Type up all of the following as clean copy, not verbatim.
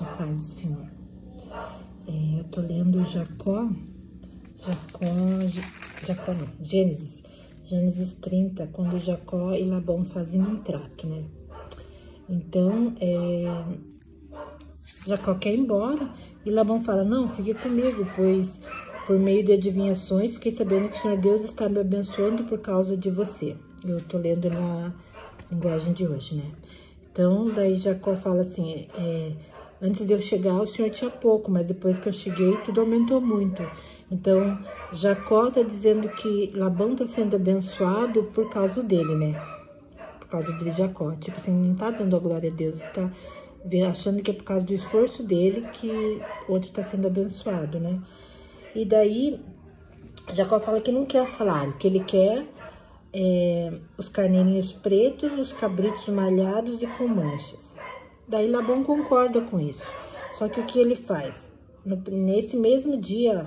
A paz do Senhor. Eu tô lendo Gênesis 30, quando Jacó e Labão fazem um trato, né? Então, Jacó quer ir embora e Labão fala, não, fique comigo, pois por meio de adivinhações fiquei sabendo que o Senhor Deus está me abençoando por causa de você. Eu tô lendo na linguagem de hoje, né? Então, daí Jacó fala assim, antes de eu chegar, o Senhor tinha pouco, mas depois que eu cheguei, tudo aumentou muito. Então, Jacó está dizendo que Labão está sendo abençoado por causa dele, né? Por causa de Jacó. Tipo assim, não está dando a glória a Deus, está achando que é por causa do esforço dele que o outro está sendo abençoado, né? E daí, Jacó fala que não quer salário, que ele quer os carneirinhos pretos, os cabritos malhados e com manchas. Daí Labão concorda com isso. Só que o que ele faz? Nesse mesmo dia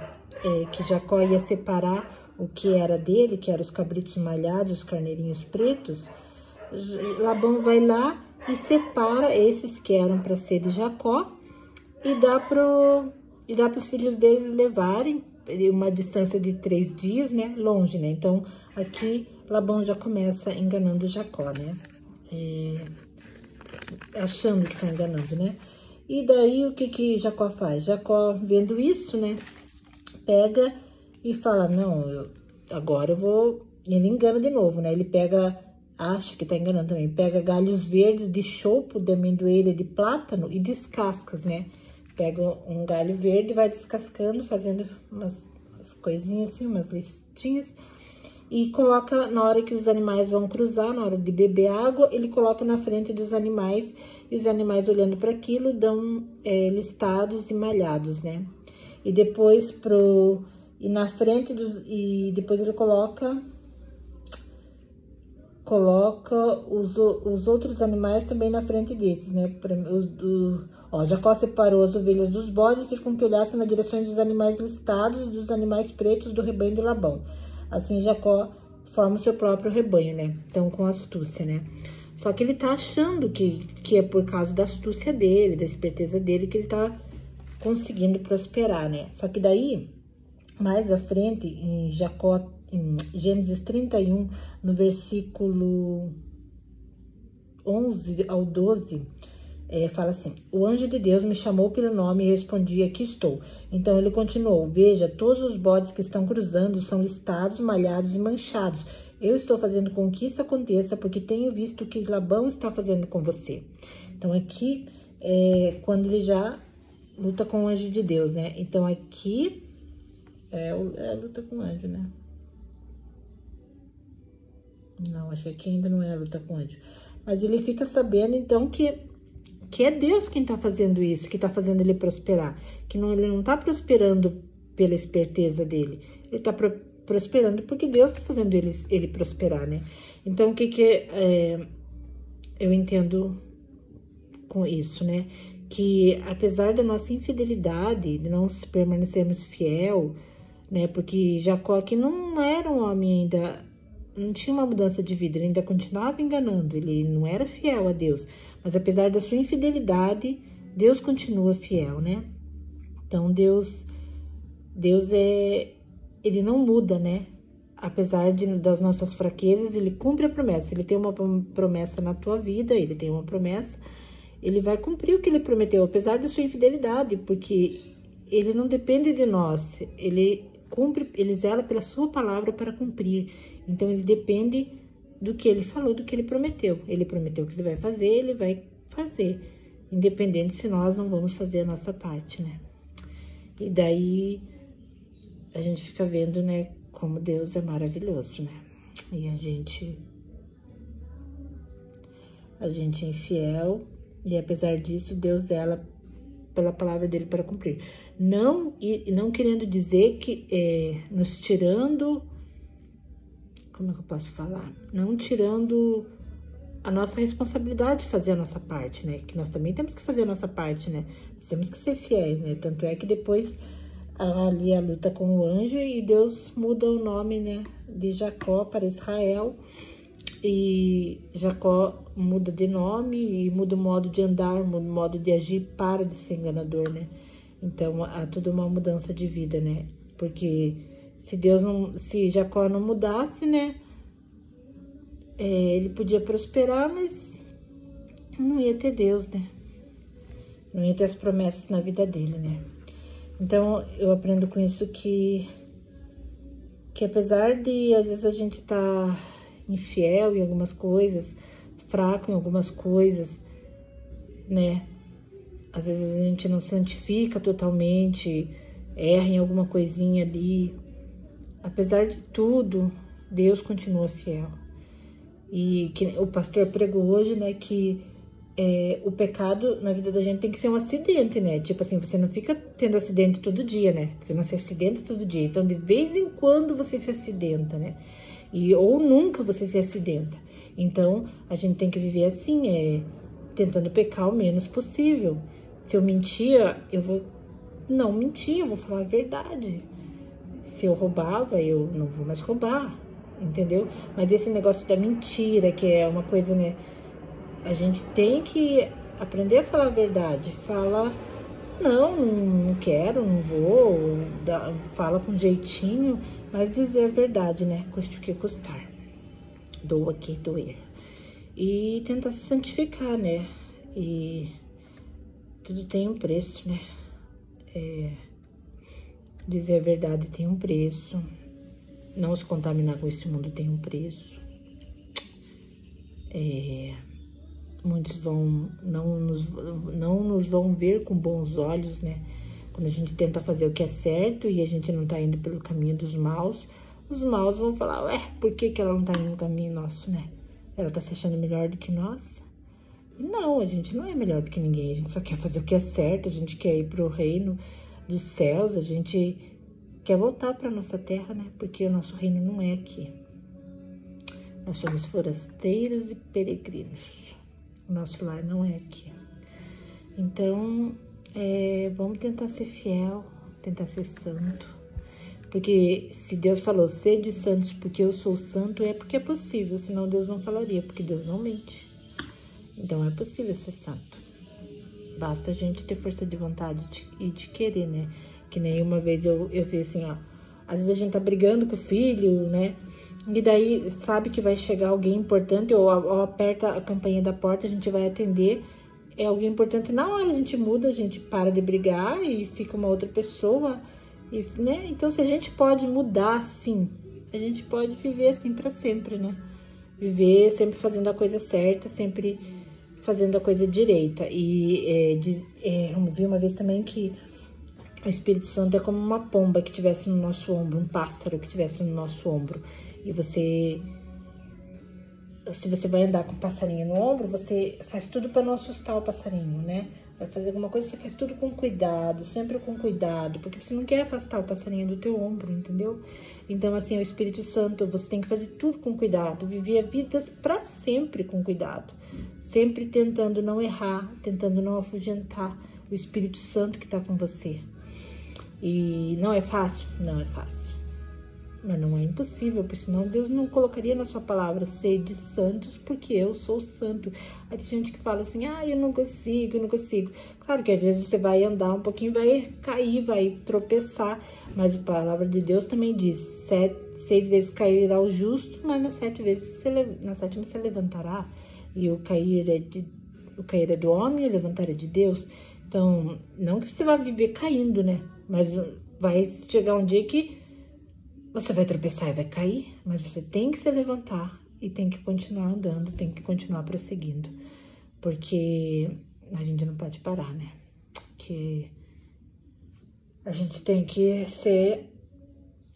que Jacó ia separar o que era dele, que eram os cabritos malhados, os carneirinhos pretos, Labão vai lá e separa esses que eram para ser de Jacó e dá para os filhos deles levarem uma distância de 3 dias, né? Longe, né? Então, aqui Labão já começa enganando Jacó, né? Achando que tá enganando, né? E daí, o que Jacó faz? Jacó, vendo isso, né? Pega e fala, não, agora eu vou... Ele engana de novo, né? Ele acha que tá enganando também. Pega galhos verdes de chopo, de amendoeira, de plátano e descascas, né? Pega um galho verde e vai descascando, fazendo umas coisinhas assim, umas listinhas. E coloca, na hora que os animais vão cruzar, na hora de beber água, ele coloca na frente dos animais. E os animais, olhando para aquilo, dão listados e malhados, né? E depois na frente e depois ele coloca os outros animais também na frente desses, né? Jacó separou as ovelhas dos bodes e com que olhassem na direção dos animais listados e dos animais pretos do rebanho de Labão. Assim, Jacó forma o seu próprio rebanho, né? Então, com astúcia, né? Só que ele tá achando que é por causa da astúcia dele, da esperteza dele, que ele tá conseguindo prosperar, né? Só que daí, mais à frente, em Gênesis 31, no versículo 11 ao 12, fala assim, o anjo de Deus me chamou pelo nome e respondi, aqui estou. Então ele continuou, veja, todos os bodes que estão cruzando são listados, malhados e manchados. Eu estou fazendo com que isso aconteça, porque tenho visto o que Labão está fazendo com você. Então aqui, quando ele já luta com o anjo de Deus, né? Então aqui luta com o anjo, né? Não, acho que aqui ainda não é luta com o anjo. Mas ele fica sabendo, então, que é Deus quem tá fazendo isso, que tá fazendo ele prosperar. Que ele não tá prosperando pela esperteza dele. Ele tá prosperando porque Deus tá fazendo ele prosperar, né? Então, o que eu entendo com isso, né? Que apesar da nossa infidelidade, de não permanecermos fiel, né? Porque Jacó aqui não era um homem ainda... Não tinha uma mudança de vida, ele ainda continuava enganando, ele não era fiel a Deus. Mas apesar da sua infidelidade, Deus continua fiel, né? Então, Deus ele não muda, né? Apesar das nossas fraquezas, ele cumpre a promessa. Ele tem uma promessa na tua vida, ele tem uma promessa, ele vai cumprir o que ele prometeu, apesar da sua infidelidade, porque ele não depende de nós, ele zela pela sua palavra para cumprir. Então, ele depende do que ele falou, do que ele prometeu. Ele prometeu que ele vai fazer, ele vai fazer. Independente se nós não vamos fazer a nossa parte, né? E daí, a gente fica vendo, né, como Deus é maravilhoso, né? E a gente é infiel, e apesar disso, Deus zela pela palavra dele para cumprir. Não querendo dizer que nos tirando... Como é que eu posso falar? Não tirando a nossa responsabilidade de fazer a nossa parte, né? Que nós também temos que fazer a nossa parte, né? Nós temos que ser fiéis, né? Tanto é que depois ali a luta com o anjo e Deus muda o nome, né? De Jacó para Israel. E Jacó muda de nome e muda o modo de andar, muda o modo de agir, para de ser enganador, né? Então, há toda uma mudança de vida, né? Porque se Jacó não mudasse, né? Ele podia prosperar, mas não ia ter Deus, né? Não ia ter as promessas na vida dele, né? Então, eu aprendo com isso que apesar de, às vezes, a gente tá infiel em algumas coisas, fraco em algumas coisas, né? Às vezes a gente não santifica totalmente, erra em alguma coisinha ali. Apesar de tudo, Deus continua fiel. E que o pastor pregou hoje, né, que o pecado na vida da gente tem que ser um acidente, né? Tipo assim, você não fica tendo acidente todo dia, né? Você não se acidenta todo dia. Então, de vez em quando você se acidenta, né? Ou nunca você se acidenta. Então, a gente tem que viver assim, tentando pecar o menos possível. Se eu mentia, eu vou não mentir, eu vou falar a verdade. Se eu roubava, eu não vou mais roubar, entendeu? Mas esse negócio da mentira, que é uma coisa, né? A gente tem que aprender a falar a verdade. Fala, não quero, não vou, fala com jeitinho, mas dizer a verdade, né? Custe o que custar. Doa que doer. E tentar se santificar, né? E tudo tem um preço, né? Dizer a verdade tem um preço. Não se contaminar com esse mundo tem um preço. Muitos não nos vão ver com bons olhos, né? Quando a gente tenta fazer o que é certo e a gente não tá indo pelo caminho dos maus, os maus vão falar, ué, por que ela não tá indo no caminho nosso, né? Ela tá se achando melhor do que nós? E não, a gente não é melhor do que ninguém, a gente só quer fazer o que é certo, a gente quer ir pro reino dos céus, a gente quer voltar pra nossa terra, né? Porque o nosso reino não é aqui. Nós somos forasteiros e peregrinos. O nosso lar não é aqui. Então, vamos tentar ser fiel, tentar ser santo. Porque se Deus falou, sede santos porque eu sou santo, é porque é possível. Senão Deus não falaria, porque Deus não mente. Então, é possível ser santo. Basta a gente ter força de vontade e de querer, né? Que nem uma vez eu vi assim, ó. Às vezes a gente tá brigando com o filho, né? E daí sabe que vai chegar alguém importante, ou aperta a campainha da porta, a gente vai atender, é alguém importante. Na hora a gente muda, a gente para de brigar e fica uma outra pessoa, né? Então, se a gente pode mudar assim, a gente pode viver assim para sempre, né? Viver sempre fazendo a coisa certa, sempre fazendo a coisa direita. E eu vi uma vez também que o Espírito Santo é como uma pomba que tivesse no nosso ombro, um pássaro que tivesse no nosso ombro. E se você vai andar com o passarinho no ombro, você faz tudo para não assustar o passarinho, né? Vai fazer alguma coisa, você faz tudo com cuidado, sempre com cuidado, porque você não quer afastar o passarinho do teu ombro, entendeu? Então, assim, o Espírito Santo, você tem que fazer tudo com cuidado, viver a vida para sempre com cuidado, sempre tentando não errar, tentando não afugentar o Espírito Santo que tá com você. E não é fácil? Não é fácil. Mas não é impossível, porque senão Deus não colocaria na sua palavra, sede santos, porque eu sou santo. Aí tem gente que fala assim, eu não consigo, eu não consigo. Claro que às vezes você vai andar um pouquinho, vai cair, vai tropeçar, mas a palavra de Deus também diz, 6 vezes cairá o justo, mas na sétima você levantará. E o cair é do homem, o levantar é de Deus. Então, não que você vai viver caindo, né? Mas vai chegar um dia que você vai tropeçar e vai cair, mas você tem que se levantar e tem que continuar andando, tem que continuar prosseguindo. Porque a gente não pode parar, né? Que a gente tem que ser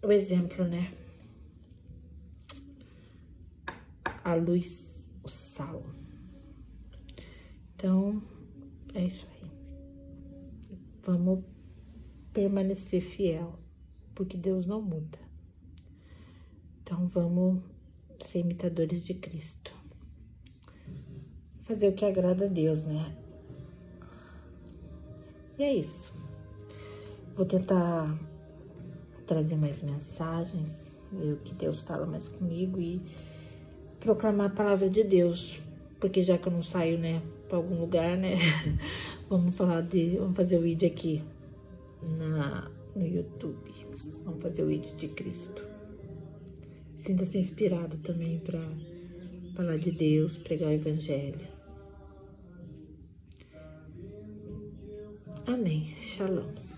o exemplo, né? A luz, o sal. Então, é isso aí. Vamos permanecer fiel, porque Deus não muda. Então, vamos ser imitadores de Cristo. Fazer o que agrada a Deus, né? E é isso. Vou tentar trazer mais mensagens, ver o que Deus fala mais comigo e proclamar a palavra de Deus, porque já que eu não saio, né, para algum lugar, né, vamos fazer o vídeo aqui no YouTube. Vamos fazer o vídeo de Cristo. Sinta-se inspirado também para falar de Deus, pregar o Evangelho. Amém. Shalom.